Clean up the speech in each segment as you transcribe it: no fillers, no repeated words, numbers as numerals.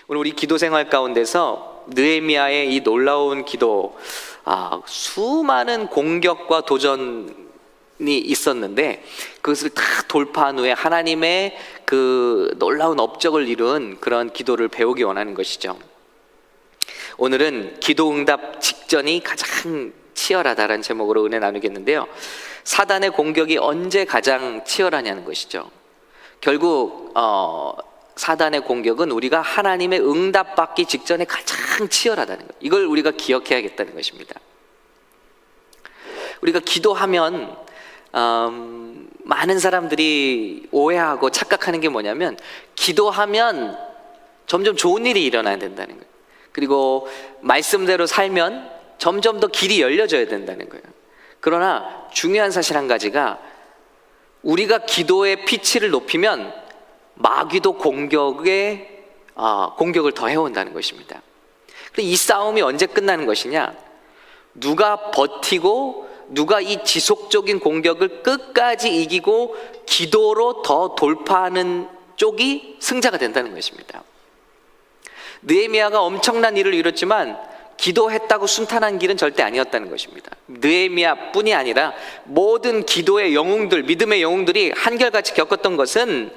오늘 우리 기도 생활 가운데서 느헤미야의 이 놀라운 기도, 수많은 공격과 도전이 있었는데 그것을 다 돌파한 후에 하나님의 그 놀라운 업적을 이룬 그런 기도를 배우기 원하는 것이죠. 오늘은 기도 응답 직전이 가장 치열하다라는 제목으로 은혜 나누겠는데요, 사단의 공격이 언제 가장 치열하냐는 것이죠. 결국 사단의 공격은 우리가 하나님의 응답받기 직전에 가장 치열하다는 것, 이걸 우리가 기억해야겠다는 것입니다. 우리가 기도하면 많은 사람들이 오해하고 착각하는 게 뭐냐면, 기도하면 점점 좋은 일이 일어나야 된다는 거예요. 그리고 말씀대로 살면 점점 더 길이 열려져야 된다는 거예요. 그러나 중요한 사실 한 가지가, 우리가 기도의 피치를 높이면 마귀도 공격을 더 해온다는 것입니다. 이 싸움이 언제 끝나는 것이냐? 누가 버티고 누가 이 지속적인 공격을 끝까지 이기고 기도로 더 돌파하는 쪽이 승자가 된다는 것입니다. 느헤미야가 엄청난 일을 이뤘지만 기도했다고 순탄한 길은 절대 아니었다는 것입니다. 느헤미야뿐이 아니라 모든 기도의 영웅들, 믿음의 영웅들이 한결같이 겪었던 것은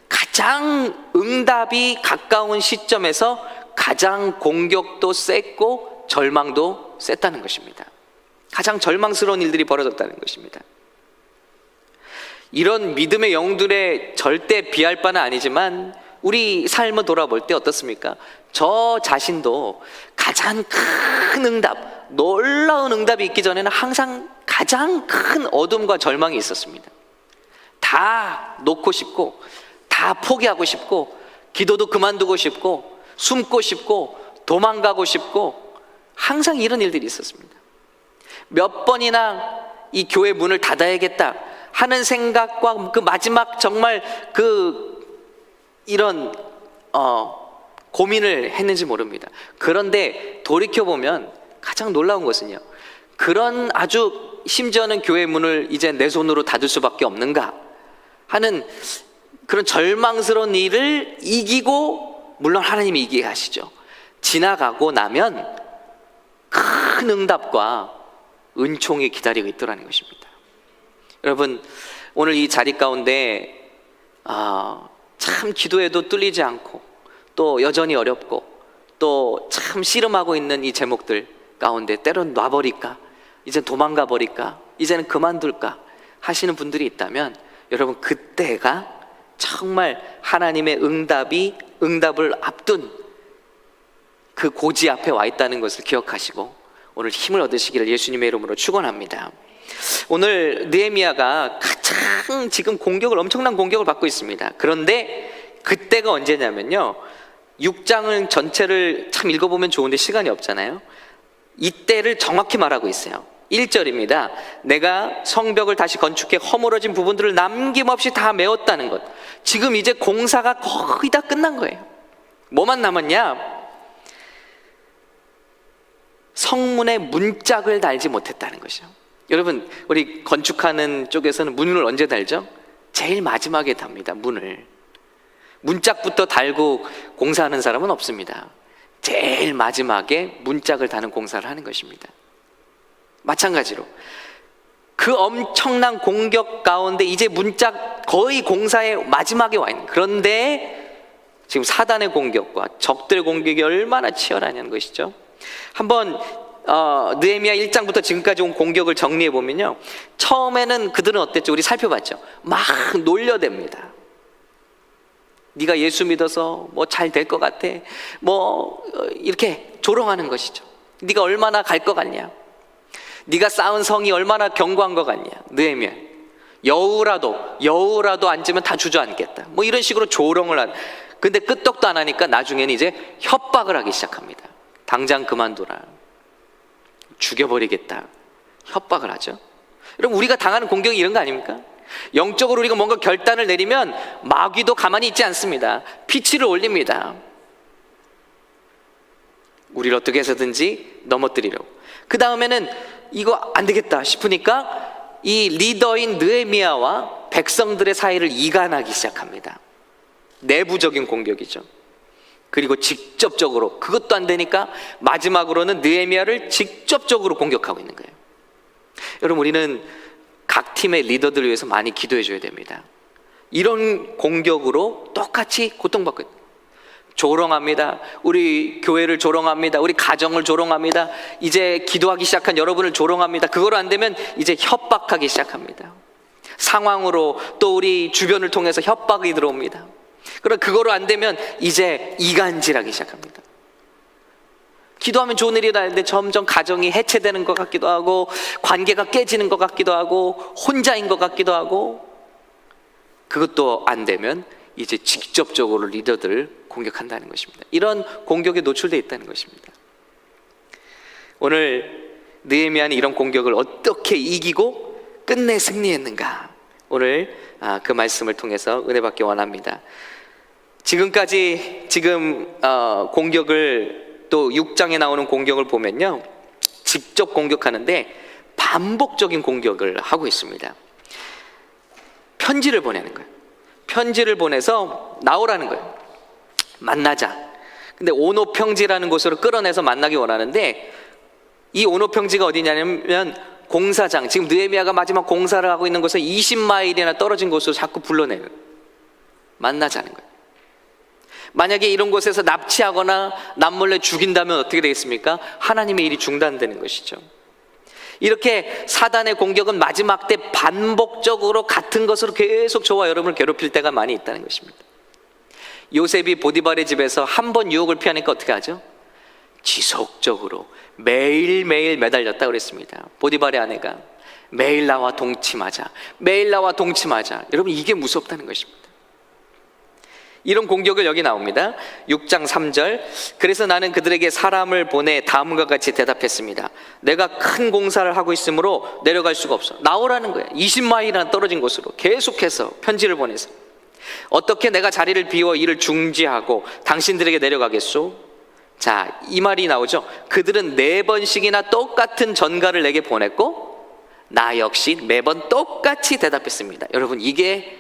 가장 응답이 가까운 시점에서 가장 공격도 셌고 절망도 셌다는 것입니다. 가장 절망스러운 일들이 벌어졌다는 것입니다. 이런 믿음의 영웅들의 절대 비할 바는 아니지만 우리 삶을 돌아볼 때 어떻습니까? 저 자신도 가장 큰 응답, 놀라운 응답이 있기 전에는 항상 가장 큰 어둠과 절망이 있었습니다. 다 놓고 싶고, 다 포기하고 싶고, 기도도 그만두고 싶고, 숨고 싶고, 도망가고 싶고, 항상 이런 일들이 있었습니다. 몇 번이나 이 교회 문을 닫아야겠다 하는 생각과 그 마지막 정말 이런 고민을 했는지 모릅니다. 그런데 돌이켜보면 가장 놀라운 것은요, 그런 아주 심지어는 교회 문을 이제 내 손으로 닫을 수밖에 없는가 하는 그런 절망스러운 일을 이기고, 물론 하나님이 이기게 하시죠. 지나가고 나면 큰 응답과 은총이 기다리고 있더라는 것입니다. 여러분, 오늘 이 자리 가운데 참 기도에도 뚫리지 않고 또 여전히 어렵고 또 참 씨름하고 있는 이 제목들 가운데 때론 놔버릴까, 이제 도망가 버릴까, 이제는 그만둘까 하시는 분들이 있다면, 여러분, 그때가 정말 하나님의 응답을 앞둔 그 고지 앞에 와 있다는 것을 기억하시고 오늘 힘을 얻으시기를 예수님의 이름으로 축원합니다. 오늘 느헤미야가 가장 지금 엄청난 공격을 받고 있습니다. 그런데 그때가 언제냐면요, 6장을 전체를 참 읽어보면 좋은데 시간이 없잖아요. 이때를 정확히 말하고 있어요. 1절입니다. 내가 성벽을 다시 건축해 허물어진 부분들을 남김없이 다 메웠다는 것. 지금 이제 공사가 거의 다 끝난 거예요. 뭐만 남았냐? 성문에 문짝을 달지 못했다는 것이죠. 여러분, 우리 건축하는 쪽에서는 문을 언제 달죠? 제일 마지막에 답니다. 문짝부터 달고 공사하는 사람은 없습니다. 제일 마지막에 문짝을 다는 공사를 하는 것입니다. 마찬가지로 그 엄청난 공격 가운데 이제 문짝 거의 공사의 마지막에 와 있는, 그런데 지금 사단의 공격과 적들의 공격이 얼마나 치열하냐는 것이죠. 한번 느헤미야 1장부터 지금까지 온 공격을 정리해 보면요, 처음에는 그들은 어땠죠? 우리 살펴봤죠. 막 놀려댑니다. 네가 예수 믿어서 뭐 잘 될 것 같아, 이렇게 조롱하는 것이죠. 네가 얼마나 갈 것 같냐, 네가 쌓은 성이 얼마나 견고한 것 같냐, 느헤미야 여우라도 앉으면 다 주저앉겠다, 이런 식으로 조롱을 하는. 근데 끄떡도 안 하니까 나중에는 이제 협박을 하기 시작합니다. 당장 그만둬라, 죽여버리겠다, 협박을 하죠. 여러분, 우리가 당하는 공격이 이런 거 아닙니까? 영적으로 우리가 뭔가 결단을 내리면 마귀도 가만히 있지 않습니다. 피치를 올립니다. 우리를 어떻게 해서든지 넘어뜨리려고. 그 다음에는 이거 안 되겠다 싶으니까 이 리더인 느헤미야와 백성들의 사이를 이간하기 시작합니다. 내부적인 공격이죠. 그리고 직접적으로, 그것도 안 되니까 마지막으로는 느헤미야를 직접적으로 공격하고 있는 거예요. 여러분, 우리는 각 팀의 리더들을 위해서 많이 기도해 줘야 됩니다. 이런 공격으로 똑같이 고통받고 있어요. 조롱합니다. 우리 교회를 조롱합니다. 우리 가정을 조롱합니다. 이제 기도하기 시작한 여러분을 조롱합니다. 그거로 안 되면 이제 협박하기 시작합니다. 상황으로 또 우리 주변을 통해서 협박이 들어옵니다. 그럼 그거로 안 되면 이제 이간질하기 시작합니다. 기도하면 좋은 일이 나는데 점점 가정이 해체되는 것 같기도 하고, 관계가 깨지는 것 같기도 하고, 혼자인 것 같기도 하고, 그것도 안 되면 이제 직접적으로 리더들을 공격한다는 것입니다. 이런 공격에 노출되어 있다는 것입니다. 오늘 느헤미야는 이런 공격을 어떻게 이기고 끝내 승리했는가, 오늘 그 말씀을 통해서 은혜 받기 원합니다. 지금까지 공격을, 또 6장에 나오는 공격을 보면요, 직접 공격하는데 반복적인 공격을 하고 있습니다. 편지를 보내는 거예요. 편지를 보내서 나오라는 거예요. 만나자. 근데 오노평지라는 곳으로 끌어내서 만나기 원하는데, 이 오노평지가 어디냐면 공사장, 지금 느헤미야가 마지막 공사를 하고 있는 곳에 20마일이나 떨어진 곳으로 자꾸 불러내요. 만나자는 거예요. 만약에 이런 곳에서 납치하거나 남몰래 죽인다면 어떻게 되겠습니까? 하나님의 일이 중단되는 것이죠. 이렇게 사단의 공격은 마지막 때 반복적으로 같은 것으로 계속 저와 여러분을 괴롭힐 때가 많이 있다는 것입니다. 요셉이 보디발의 집에서 한 번 유혹을 피하니까 어떻게 하죠? 지속적으로 매일매일 매달렸다고 그랬습니다. 보디발의 아내가 매일 나와 동침하자, 매일 나와 동침하자. 여러분, 이게 무섭다는 것입니다. 이런 공격을 여기 나옵니다. 6장 3절. 그래서 나는 그들에게 사람을 보내 다음과 같이 대답했습니다. 내가 큰 공사를 하고 있으므로 내려갈 수가 없어. 나오라는 거야. 20마일이나 떨어진 곳으로 계속해서 편지를 보내서, 어떻게 내가 자리를 비워 이를 중지하고 당신들에게 내려가겠소? 자, 이 말이 나오죠. 그들은 4번씩이나 똑같은 전가를 내게 보냈고 나 역시 매번 똑같이 대답했습니다. 여러분, 이게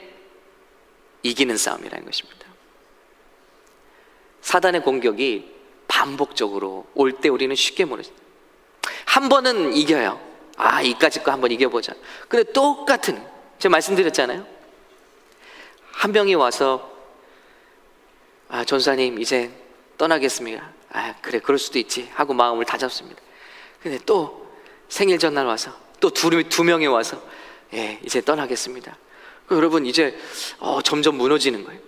이기는 싸움이라는 것입니다. 사단의 공격이 반복적으로 올 때 우리는 쉽게 모르죠. 한 번은 이겨요. 이까짓 거 한번 이겨보자. 근데 똑같은, 제가 말씀드렸잖아요. 한 명이 와서 전사님 이제 떠나겠습니다. 그래, 그럴 수도 있지 하고 마음을 다잡습니다. 근데 또 생일 전날 와서 또 두 명이 와서 이제 떠나겠습니다. 여러분, 이제 점점 무너지는 거예요.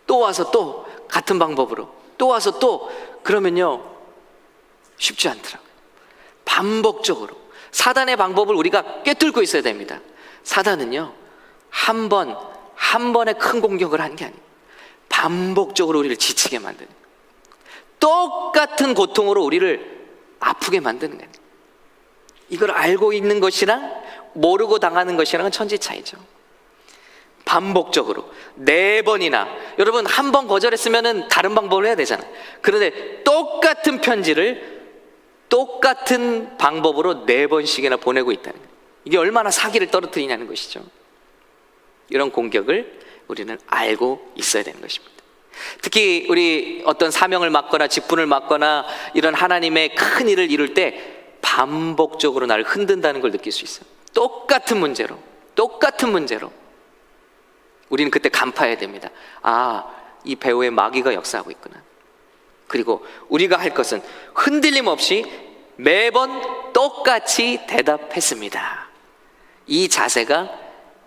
또 와서 또 같은 방법으로 또 와서 또, 그러면요 쉽지 않더라고요. 반복적으로 사단의 방법을 우리가 꿰뚫고 있어야 됩니다. 사단은요 한 번에 큰 공격을 한 게 아니에요. 반복적으로 우리를 지치게 만드는 거예요. 똑같은 고통으로 우리를 아프게 만드는 거예요. 이걸 알고 있는 것이랑 모르고 당하는 것이랑은 천지 차이죠. 반복적으로 4번이나, 여러분 한 번 거절했으면 다른 방법을 해야 되잖아요. 그런데 똑같은 편지를 똑같은 방법으로 4번씩이나 보내고 있다는 거예요. 이게 얼마나 사기를 떨어뜨리냐는 것이죠. 이런 공격을 우리는 알고 있어야 되는 것입니다. 특히 우리 어떤 사명을 맡거나 직분을 맡거나 이런 하나님의 큰 일을 이룰 때 반복적으로 나를 흔든다는 걸 느낄 수 있어요. 똑같은 문제로 우리는 그때 간파해야 됩니다. 이 배후에 마귀가 역사하고 있구나. 그리고 우리가 할 것은 흔들림 없이 매번 똑같이 대답했습니다. 이 자세가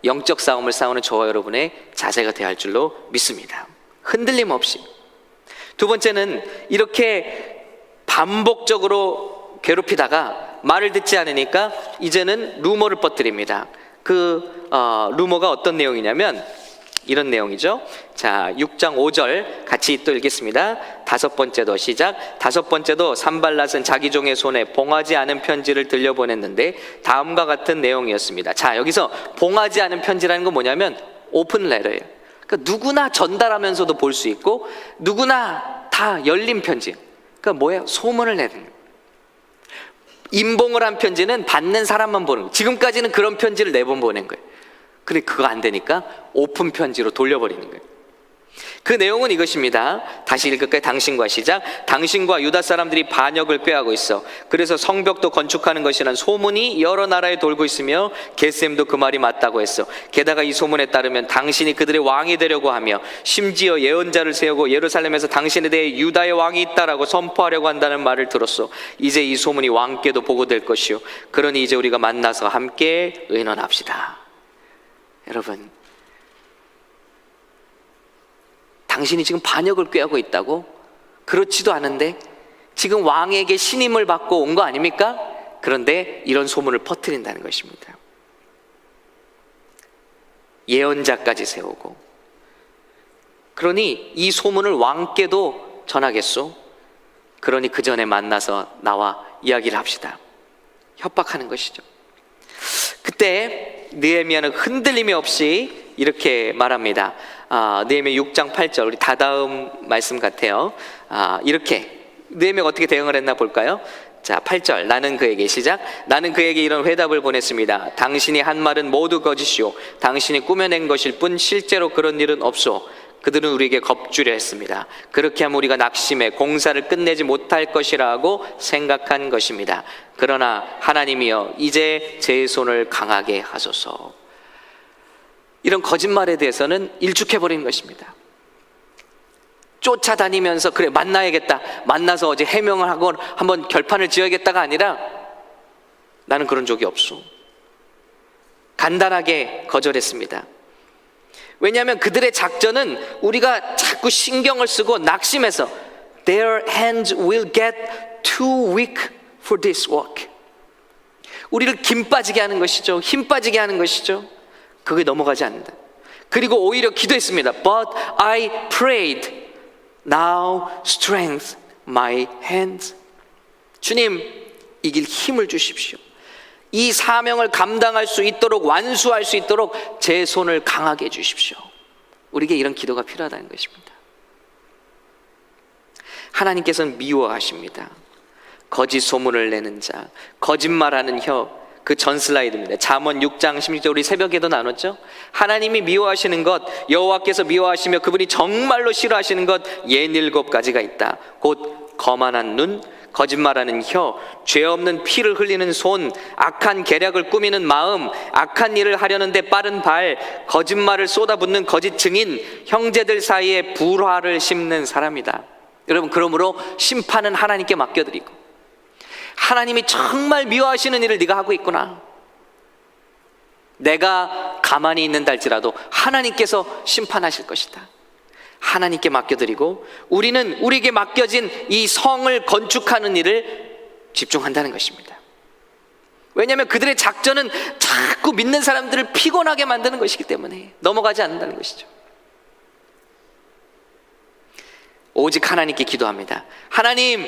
영적 싸움을 싸우는 저와 여러분의 자세가 되어야 할 줄로 믿습니다. 흔들림 없이. 두 번째는 이렇게 반복적으로 괴롭히다가 말을 듣지 않으니까 이제는 루머를 뻗뜨립니다. 그 루머가 어떤 내용이냐면 이런 내용이죠. 자, 6장 5절 같이 또 읽겠습니다. 5번째도 시작. 5번째도 산발랏은 자기 종의 손에 봉하지 않은 편지를 들려보냈는데 다음과 같은 내용이었습니다. 자, 여기서 봉하지 않은 편지라는 건 뭐냐면 오픈 레터예요. 그러니까 누구나 전달하면서도 볼 수 있고 누구나 다 열린 편지. 그러니까 뭐예요? 소문을 내는 거예요. 임봉을 한 편지는 받는 사람만 보는 거예요. 지금까지는 그런 편지를 4번 보낸 거예요. 근데 그거 안 되니까 오픈 편지로 돌려버리는 거예요. 그 내용은 이것입니다. 다시 읽을까요? 당신과 시작. 당신과 유다 사람들이 반역을 꾀하고 있어. 그래서 성벽도 건축하는 것이란 소문이 여러 나라에 돌고 있으며 게셈도 그 말이 맞다고 했어. 게다가 이 소문에 따르면 당신이 그들의 왕이 되려고 하며 심지어 예언자를 세우고 예루살렘에서 당신에 대해 유다의 왕이 있다라고 선포하려고 한다는 말을 들었어. 이제 이 소문이 왕께도 보고될 것이요. 그러니 이제 우리가 만나서 함께 의논합시다. 여러분, 당신이 지금 반역을 꾀하고 있다고? 그렇지도 않은데 지금 왕에게 신임을 받고 온 거 아닙니까? 그런데 이런 소문을 퍼뜨린다는 것입니다. 예언자까지 세우고, 그러니 이 소문을 왕께도 전하겠소. 그러니 그 전에 만나서 나와 이야기를 합시다. 협박하는 것이죠. 그때 느헤미야는 흔들림이 없이 이렇게 말합니다. 느헤미야 6장 8절, 우리 다다음 말씀 같아요. 이렇게 느헤미야가 어떻게 대응을 했나 볼까요? 자, 8절. 나는 그에게 시작. 나는 그에게 이런 회답을 보냈습니다. 당신이 한 말은 모두 거짓이요 당신이 꾸며낸 것일 뿐 실제로 그런 일은 없소. 그들은 우리에게 겁주려 했습니다. 그렇게 하면 우리가 낙심해 공사를 끝내지 못할 것이라고 생각한 것입니다. 그러나 하나님이여 이제 제 손을 강하게 하소서. 이런 거짓말에 대해서는 일축해버리는 것입니다. 쫓아다니면서 그래 만나야겠다, 만나서 어제 해명을 하고 한번 결판을 지어야겠다가 아니라 나는 그런 적이 없소. 간단하게 거절했습니다. 왜냐하면 그들의 작전은 우리가 자꾸 신경을 쓰고 낙심해서 Their hands will get too weak for this work. 우리를 김 빠지게 하는 것이죠. 힘 빠지게 하는 것이죠. 그게 넘어가지 않는다. 그리고 오히려 기도했습니다. But I prayed, now strengthen my hands. 주님, 이길 힘을 주십시오. 이 사명을 감당할 수 있도록, 완수할 수 있도록 제 손을 강하게 해주십시오. 우리에게 이런 기도가 필요하다는 것입니다. 하나님께서는 미워하십니다. 거짓 소문을 내는 자, 거짓말하는 혀. 그 전 슬라이드입니다. 잠언 6장 16절, 우리 새벽에도 나눴죠. 하나님이 미워하시는 것, 여호와께서 미워하시며 그분이 정말로 싫어하시는 것 67가지가 있다. 곧 거만한 눈, 거짓말하는 혀, 죄 없는 피를 흘리는 손, 악한 계략을 꾸미는 마음, 악한 일을 하려는데 빠른 발, 거짓말을 쏟아붓는 거짓 증인, 형제들 사이에 불화를 심는 사람이다. 여러분, 그러므로 심판은 하나님께 맡겨드리고, 하나님이 정말 미워하시는 일을 네가 하고 있구나, 내가 가만히 있는다 할지라도 하나님께서 심판하실 것이다. 하나님께 맡겨드리고 우리는 우리에게 맡겨진 이 성을 건축하는 일을 집중한다는 것입니다. 왜냐하면 그들의 작전은 자꾸 믿는 사람들을 피곤하게 만드는 것이기 때문에 넘어가지 않는다는 것이죠. 오직 하나님께 기도합니다. 하나님,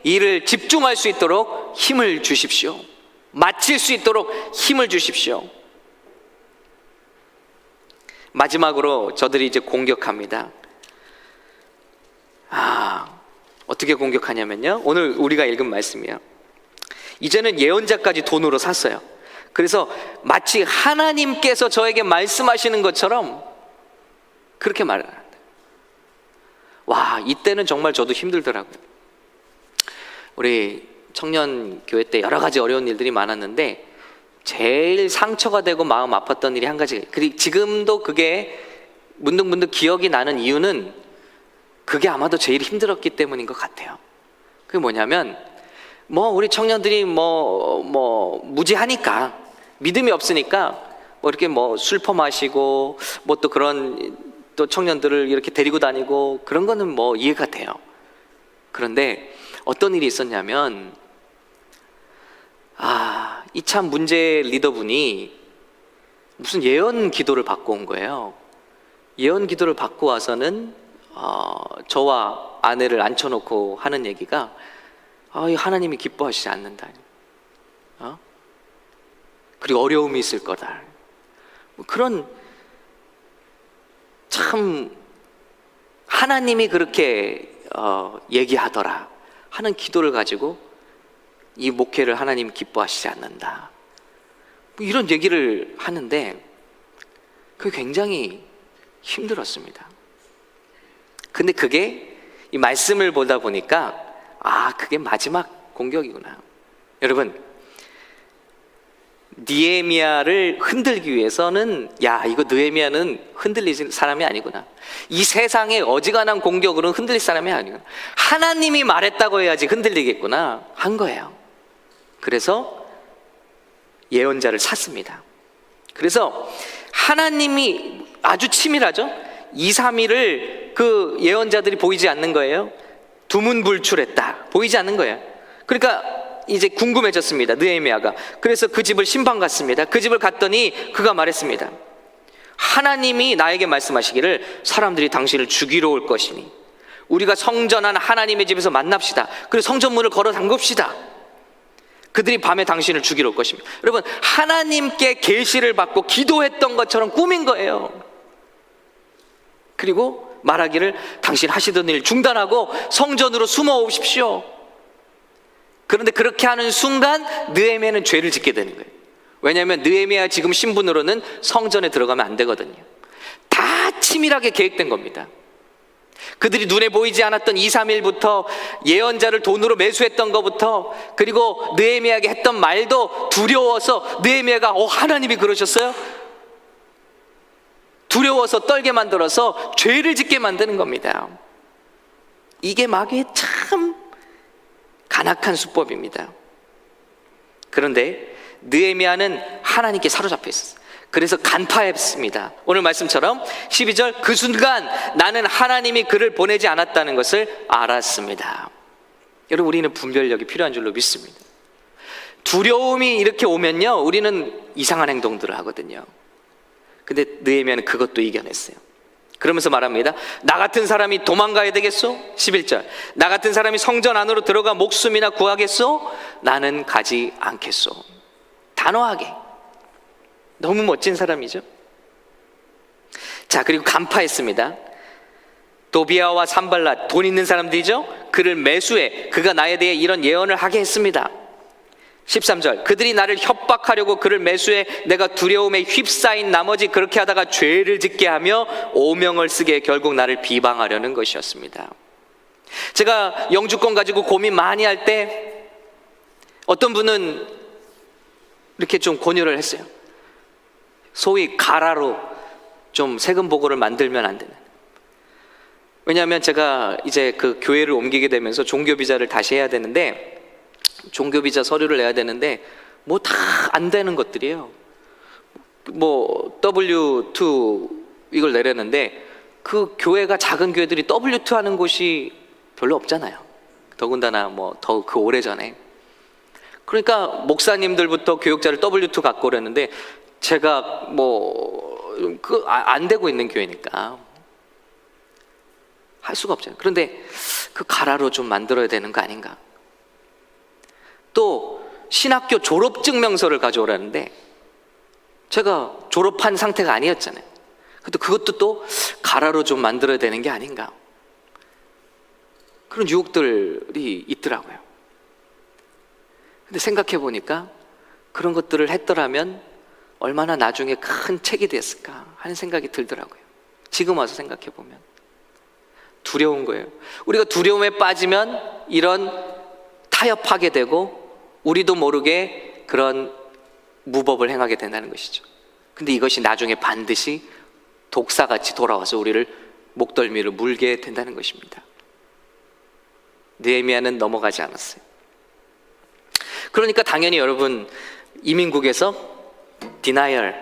일을 집중할 수 있도록 힘을 주십시오. 마칠 수 있도록 힘을 주십시오. 마지막으로 저들이 이제 공격합니다. 어떻게 공격하냐면요, 오늘 우리가 읽은 말씀이에요. 이제는 예언자까지 돈으로 샀어요. 그래서 마치 하나님께서 저에게 말씀하시는 것처럼 그렇게 말을 합니다. 와, 이때는 정말 저도 힘들더라고요. 우리 청년 교회 때 여러 가지 어려운 일들이 많았는데 제일 상처가 되고 마음 아팠던 일이 한 가지, 그리고 지금도 그게 문득문득 기억이 나는 이유는 그게 아마도 제일 힘들었기 때문인 것 같아요. 그게 뭐냐면, 우리 청년들이 무지하니까, 믿음이 없으니까 이렇게 술 퍼마시고 또 그런 또 청년들을 이렇게 데리고 다니고 그런 거는 이해가 돼요. 그런데 어떤 일이 있었냐면, 이 참 문제 리더분이 무슨 예언 기도를 받고 온 거예요. 예언 기도를 받고 와서는 저와 아내를 앉혀놓고 하는 얘기가 하나님이 기뻐하시지 않는다. 그리고 어려움이 있을 거다. 그런 참 하나님이 그렇게 얘기하더라 하는 기도를 가지고 이 목회를 하나님 기뻐하시지 않는다, 이런 얘기를 하는데 그게 굉장히 힘들었습니다. 근데 그게 이 말씀을 보다 보니까 그게 마지막 공격이구나. 여러분, 느헤미야를 흔들기 위해서는 이거 느헤미야는 흔들릴 사람이 아니구나. 이 세상의 어지간한 공격으로는 흔들릴 사람이 아니구나. 하나님이 말했다고 해야지 흔들리겠구나 한 거예요. 그래서 예언자를 샀습니다. 그래서 하나님이 아주 치밀하죠. 2, 3일을 그 예언자들이 보이지 않는 거예요. 두문불출했다. 보이지 않는 거예요. 그러니까 이제 궁금해졌습니다, 느헤미야가. 그래서 그 집을 신방 갔습니다. 그 집을 갔더니 그가 말했습니다. 하나님이 나에게 말씀하시기를 사람들이 당신을 죽이러 올 것이니 우리가 성전한 하나님의 집에서 만납시다. 그리고 성전문을 걸어 잠급시다. 그들이 밤에 당신을 죽이러 올 것입니다. 여러분, 하나님께 계시를 받고 기도했던 것처럼 꾸민 거예요. 그리고 말하기를 당신 하시던 일 중단하고 성전으로 숨어 오십시오. 그런데 그렇게 하는 순간 느헤미야는 죄를 짓게 되는 거예요. 왜냐하면 느헤미야 지금 신분으로는 성전에 들어가면 안 되거든요. 다 치밀하게 계획된 겁니다. 그들이 눈에 보이지 않았던 2, 3일부터 예언자를 돈으로 매수했던 것부터, 그리고 느헤미야에게 했던 말도 두려워서 느헤미야가 하나님이 그러셨어요? 두려워서 떨게 만들어서 죄를 짓게 만드는 겁니다. 이게 마귀의 참 간악한 수법입니다. 그런데 느헤미야는 하나님께 사로잡혀 있었어요. 그래서 간파했습니다. 오늘 말씀처럼 12절, 그 순간 나는 하나님이 그를 보내지 않았다는 것을 알았습니다. 여러분, 우리는 분별력이 필요한 줄로 믿습니다. 두려움이 이렇게 오면요, 우리는 이상한 행동들을 하거든요. 근데 느헤미야는 그것도 이겨냈어요. 그러면서 말합니다. 나 같은 사람이 도망가야 되겠소? 11절, 나 같은 사람이 성전 안으로 들어가 목숨이나 구하겠소? 나는 가지 않겠소. 단호하게. 너무 멋진 사람이죠. 자, 그리고 간파했습니다. 도비아와 산발랏, 돈 있는 사람들이죠. 그를 매수해 그가 나에 대해 이런 예언을 하게 했습니다. 13절, 그들이 나를 협박하려고 그를 매수해 내가 두려움에 휩싸인 나머지 그렇게 하다가 죄를 짓게 하며 오명을 쓰게 결국 나를 비방하려는 것이었습니다. 제가 영주권 가지고 고민 많이 할 때 어떤 분은 이렇게 좀 권유를 했어요. 소위 가라로 좀 세금 보고를 만들면 안 되는. 왜냐하면 제가 이제 그 교회를 옮기게 되면서 종교 비자를 다시 해야 되는데, 종교 비자 서류를 내야 되는데 뭐 다 안 되는 것들이에요. 뭐 W2 이걸 내려는데 그 교회가 작은 교회들이 W2 하는 곳이 별로 없잖아요. 더군다나 뭐 더 그 오래전에. 그러니까 목사님들부터 교육자를 W2 갖고 오려는데 제가 안 되고 있는 교회니까 할 수가 없잖아요. 그런데 그 가라로 좀 만들어야 되는 거 아닌가. 또 신학교 졸업증명서를 가져오라는데 제가 졸업한 상태가 아니었잖아요. 근데 그것도 또 가라로 좀 만들어야 되는 게 아닌가. 그런 유혹들이 있더라고요. 근데 생각해 보니까 그런 것들을 했더라면 얼마나 나중에 큰 책이 됐을까 하는 생각이 들더라고요. 지금 와서 생각해 보면 두려운 거예요. 우리가 두려움에 빠지면 이런 타협하게 되고 우리도 모르게 그런 무법을 행하게 된다는 것이죠. 근데 이것이 나중에 반드시 독사같이 돌아와서 우리를 목덜미를 물게 된다는 것입니다. 느헤미야는 넘어가지 않았어요. 그러니까 당연히 여러분, 이민국에서 디나이얼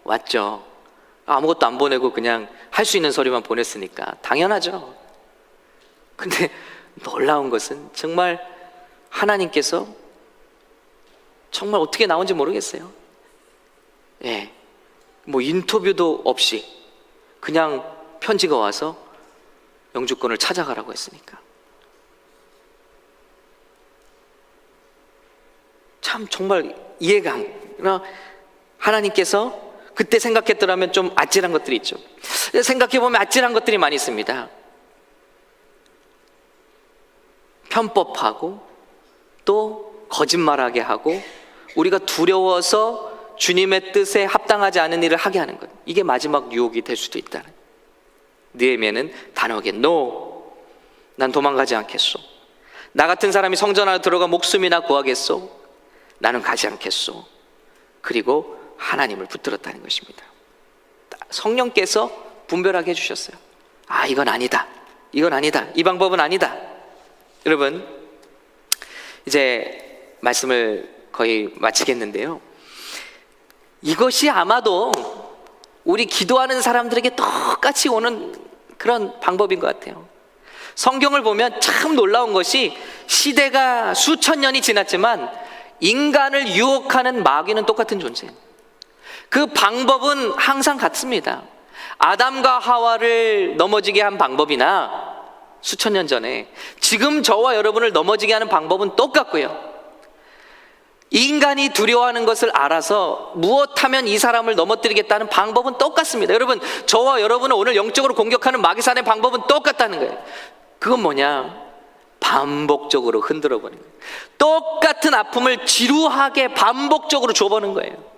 왔죠. 아무것도 안 보내고 그냥 할 수 있는 서류만 보냈으니까 당연하죠. 근데 놀라운 것은 정말 하나님께서 정말 어떻게 나온지 모르겠어요. 예, 뭐 인터뷰도 없이 그냥 편지가 와서 영주권을 찾아가라고 했으니까. 참 정말 이해가 안 가요. 하나님께서 그때 생각했더라면 좀 아찔한 것들이 있죠. 생각해보면 아찔한 것들이 많이 있습니다. 편법하고 또 거짓말하게 하고 우리가 두려워서 주님의 뜻에 합당하지 않은 일을 하게 하는 것, 이게 마지막 유혹이 될 수도 있다는. 느헤미야는 단호하게 노, 난 도망가지 않겠소. 나 같은 사람이 성전 안에 들어가 목숨이나 구하겠소? 나는 가지 않겠소. 그리고 하나님을 붙들었다는 것입니다. 성령께서 분별하게 해주셨어요. 아, 이건 아니다, 이건 아니다, 이 방법은 아니다. 여러분, 이제 말씀을 거의 마치겠는데요, 이것이 아마도 우리 기도하는 사람들에게 똑같이 오는 그런 방법인 것 같아요. 성경을 보면 참 놀라운 것이, 시대가 수천 년이 지났지만 인간을 유혹하는 마귀는 똑같은 존재예요. 그 방법은 항상 같습니다. 아담과 하와를 넘어지게 한 방법이나 수천 년 전에 지금 저와 여러분을 넘어지게 하는 방법은 똑같고요, 인간이 두려워하는 것을 알아서 무엇하면 이 사람을 넘어뜨리겠다는 방법은 똑같습니다. 여러분, 저와 여러분을 오늘 영적으로 공격하는 마귀산의 방법은 똑같다는 거예요. 그건 뭐냐? 반복적으로 흔들어버리는 거예요. 똑같은 아픔을 지루하게 반복적으로 줘보는 거예요.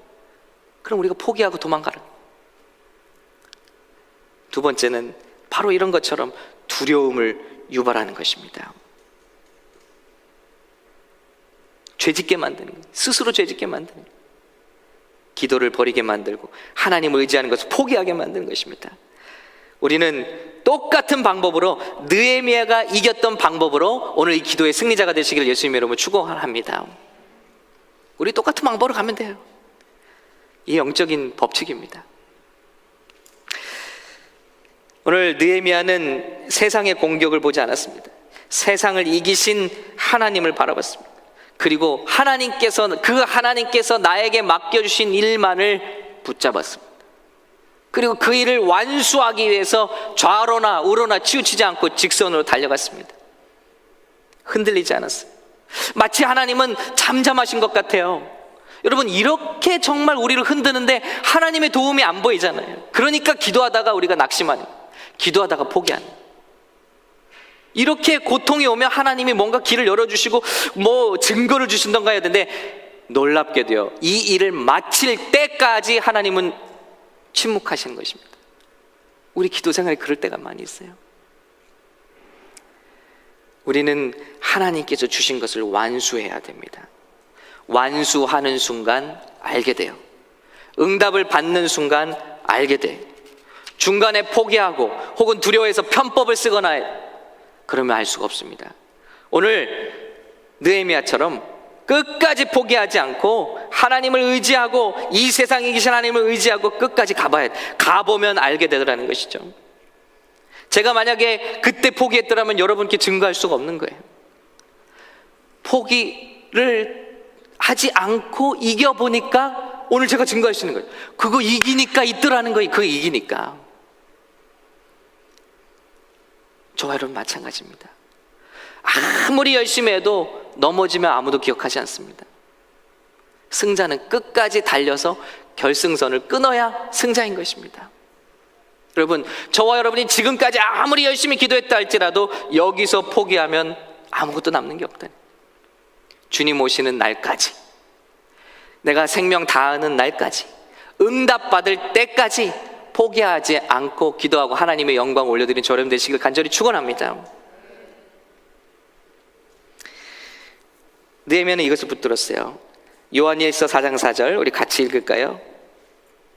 그럼 우리가 포기하고 도망가는 거예요. 두 번째는 바로 이런 것처럼 두려움을 유발하는 것입니다. 죄짓게 만드는 거예요. 스스로 죄짓게 만드는 거예요. 기도를 버리게 만들고 하나님을 의지하는 것을 포기하게 만드는 것입니다. 우리는 똑같은 방법으로, 느헤미야가 이겼던 방법으로 오늘 이 기도의 승리자가 되시기를 예수님의 이름으로 축원합니다. 우리 똑같은 방법으로 가면 돼요. 이 영적인 법칙입니다. 오늘 느헤미야는 세상의 공격을 보지 않았습니다. 세상을 이기신 하나님을 바라봤습니다. 그리고 하나님께서 나에게 맡겨주신 일만을 붙잡았습니다. 그리고 그 일을 완수하기 위해서 좌로나 우로나 치우치지 않고 직선으로 달려갔습니다. 흔들리지 않았어요. 마치 하나님은 잠잠하신 것 같아요. 여러분, 이렇게 정말 우리를 흔드는데 하나님의 도움이 안 보이잖아요. 그러니까 기도하다가 우리가 낙심하는, 기도하다가 포기하는. 이렇게 고통이 오면 하나님이 뭔가 길을 열어주시고 뭐 증거를 주신던가 해야 되는데, 놀랍게도요, 이 일을 마칠 때까지 하나님은 침묵하시는 것입니다. 우리 기도 생활에 그럴 때가 많이 있어요. 우리는 하나님께서 주신 것을 완수해야 됩니다. 완수하는 순간 알게 돼요. 응답을 받는 순간 알게 돼요. 중간에 포기하고 혹은 두려워해서 편법을 쓰거나 그러면 알 수가 없습니다. 오늘 느헤미야처럼 끝까지 포기하지 않고 하나님을 의지하고 이 세상에 계신 하나님을 의지하고 끝까지 가봐야 돼. 가보면 알게 되더라는 것이죠. 제가 만약에 그때 포기했더라면 여러분께 증거할 수가 없는 거예요. 포기를 하지 않고 이겨보니까 오늘 제가 증거할 수 있는 거예요. 그거 이기니까 있더라는 거예요. 그거 이기니까. 저와 여러분 마찬가지입니다. 아무리 열심히 해도 넘어지면 아무도 기억하지 않습니다. 승자는 끝까지 달려서 결승선을 끊어야 승자인 것입니다. 여러분, 저와 여러분이 지금까지 아무리 열심히 기도했다 할지라도 여기서 포기하면 아무것도 남는 게 없다. 주님 오시는 날까지, 내가 생명 다하는 날까지, 응답받을 때까지 포기하지 않고 기도하고 하나님의 영광 올려드리는 저렴 되시길 간절히 축원합니다. 느헤미야는 이것을 붙들었어요. 요한일서 4장 4절 우리 같이 읽을까요?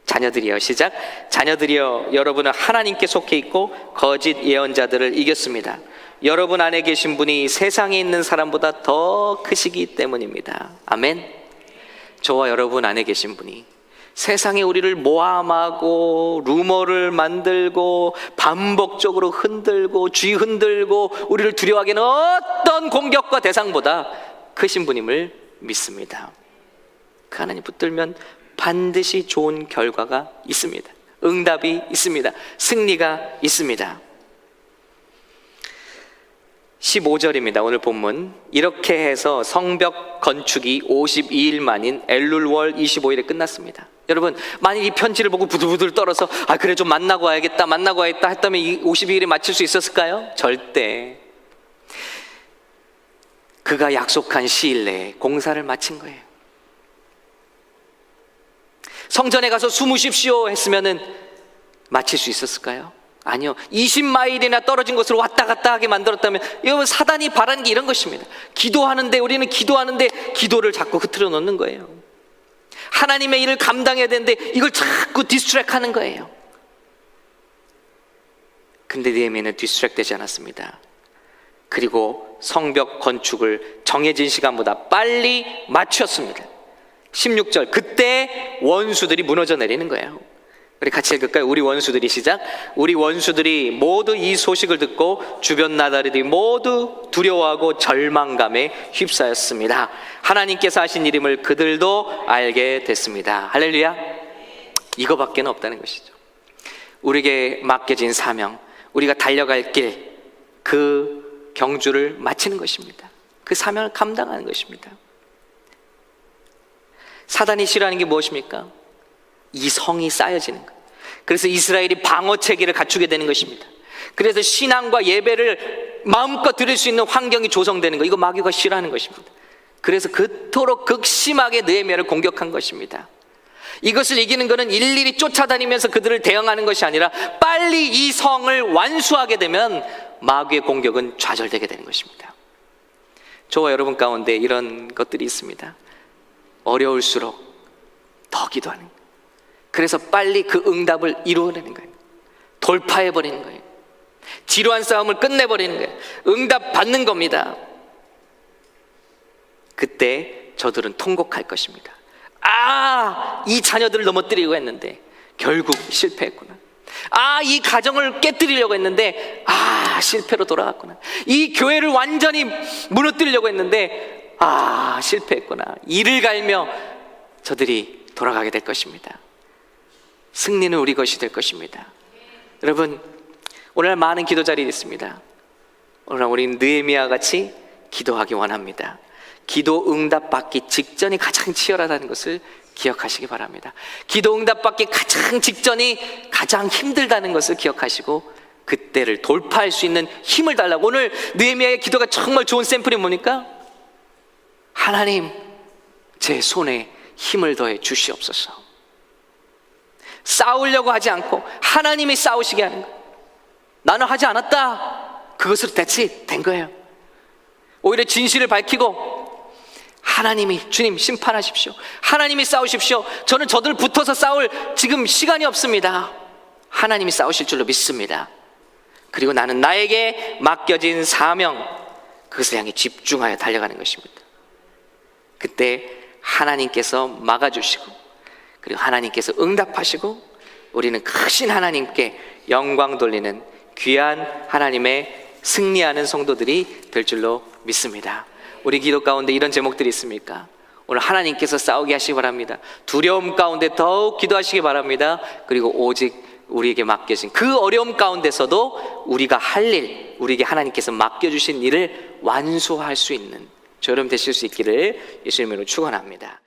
자녀들이여, 시작. 자녀들이여, 여러분은 하나님께 속해 있고 거짓 예언자들을 이겼습니다. 여러분 안에 계신 분이 세상에 있는 사람보다 더 크시기 때문입니다. 아멘. 저와 여러분 안에 계신 분이 세상에 우리를 모함하고 루머를 만들고 반복적으로 흔들고 쥐 흔들고 우리를 두려워하게 하는 어떤 공격과 대상보다 크신 분임을 믿습니다. 그 하나님 붙들면 반드시 좋은 결과가 있습니다. 응답이 있습니다. 승리가 있습니다. 15절입니다. 오늘 본문. 이렇게 해서 성벽 건축이 52일 만인 엘룰월 25일에 끝났습니다. 여러분, 만약 이 편지를 보고 부들부들 떨어서 그래 좀 만나고 와야겠다 했다면 이 52일에 마칠 수 있었을까요? 절대. 그가 약속한 시일 내에 공사를 마친 거예요. 성전에 가서 숨으십시오 했으면은 마칠 수 있었을까요? 아니요. 20마일이나 떨어진 곳으로 왔다 갔다 하게 만들었다면, 여러분, 사단이 바라는 게 이런 것입니다. 기도하는데, 우리는 기도하는데 기도를 자꾸 흐트러 놓는 거예요. 하나님의 일을 감당해야 되는데 이걸 자꾸 디스트랙 하는 거예요. 근데 느헤미야는 디스트랙 되지 않았습니다. 그리고 성벽 건축을 정해진 시간보다 빨리 마쳤습니다. 16절, 그때 원수들이 무너져 내리는 거예요. 우리 같이 읽을까요? 우리 원수들이, 시작. 우리 원수들이 모두 이 소식을 듣고 주변 나라들이 모두 두려워하고 절망감에 휩싸였습니다. 하나님께서 하신 일임을 그들도 알게 됐습니다. 할렐루야. 이거밖에 없다는 것이죠. 우리에게 맡겨진 사명, 우리가 달려갈 길, 그 경주를 마치는 것입니다. 그 사명을 감당하는 것입니다. 사단이 싫어하는 게 무엇입니까? 이 성이 쌓여지는 것. 그래서 이스라엘이 방어 체계를 갖추게 되는 것입니다. 그래서 신앙과 예배를 마음껏 드릴 수 있는 환경이 조성되는 것, 이거 마귀가 싫어하는 것입니다. 그래서 그토록 극심하게 느헤미야를 공격한 것입니다. 이것을 이기는 것은 일일이 쫓아다니면서 그들을 대응하는 것이 아니라 빨리 이 성을 완수하게 되면 마귀의 공격은 좌절되게 되는 것입니다. 저와 여러분 가운데 이런 것들이 있습니다. 어려울수록 더 기도하는 거예요. 그래서 빨리 그 응답을 이루어내는 거예요. 돌파해버리는 거예요. 지루한 싸움을 끝내버리는 거예요. 응답 받는 겁니다. 그때 저들은 통곡할 것입니다. 이 자녀들을 넘어뜨리려고 했는데 결국 실패했구나. 이 가정을 깨뜨리려고 했는데 실패로 돌아갔구나. 이 교회를 완전히 무너뜨리려고 했는데 실패했구나. 이를 갈며 저들이 돌아가게 될 것입니다. 승리는 우리 것이 될 것입니다. 여러분, 오늘 많은 기도 자리에 있습니다. 오늘 우리는 느헤미야 같이 기도하기 원합니다. 기도 응답 받기 직전이 가장 치열하다는 것을 기억하시기 바랍니다. 기도 응답 받기 가장 직전이 가장 힘들다는 것을 기억하시고 그때를 돌파할 수 있는 힘을 달라고. 오늘 느헤미야의 기도가 정말 좋은 샘플이 뭡니까? 하나님, 제 손에 힘을 더해 주시옵소서. 싸우려고 하지 않고 하나님이 싸우시게 하는 거예요. 나는 하지 않았다. 그것으로 대치된 거예요. 오히려 진실을 밝히고 하나님이, 주님 심판하십시오. 하나님이 싸우십시오. 저는 저들 붙어서 싸울 지금 시간이 없습니다. 하나님이 싸우실 줄로 믿습니다. 그리고 나는 나에게 맡겨진 사명, 그것을 향해 집중하여 달려가는 것입니다. 그때 하나님께서 막아주시고, 그리고 하나님께서 응답하시고, 우리는 크신 하나님께 영광 돌리는 귀한 하나님의 승리하는 성도들이 될 줄로 믿습니다. 우리 기도 가운데 이런 제목들이 있습니까? 오늘 하나님께서 싸우게 하시기 바랍니다. 두려움 가운데 더욱 기도하시기 바랍니다. 그리고 오직 우리에게 맡겨진 그 어려움 가운데서도 우리가 할 일, 우리에게 하나님께서 맡겨주신 일을 완수할 수 있는 저렴 되실 수 있기를 예수님으로 축원합니다.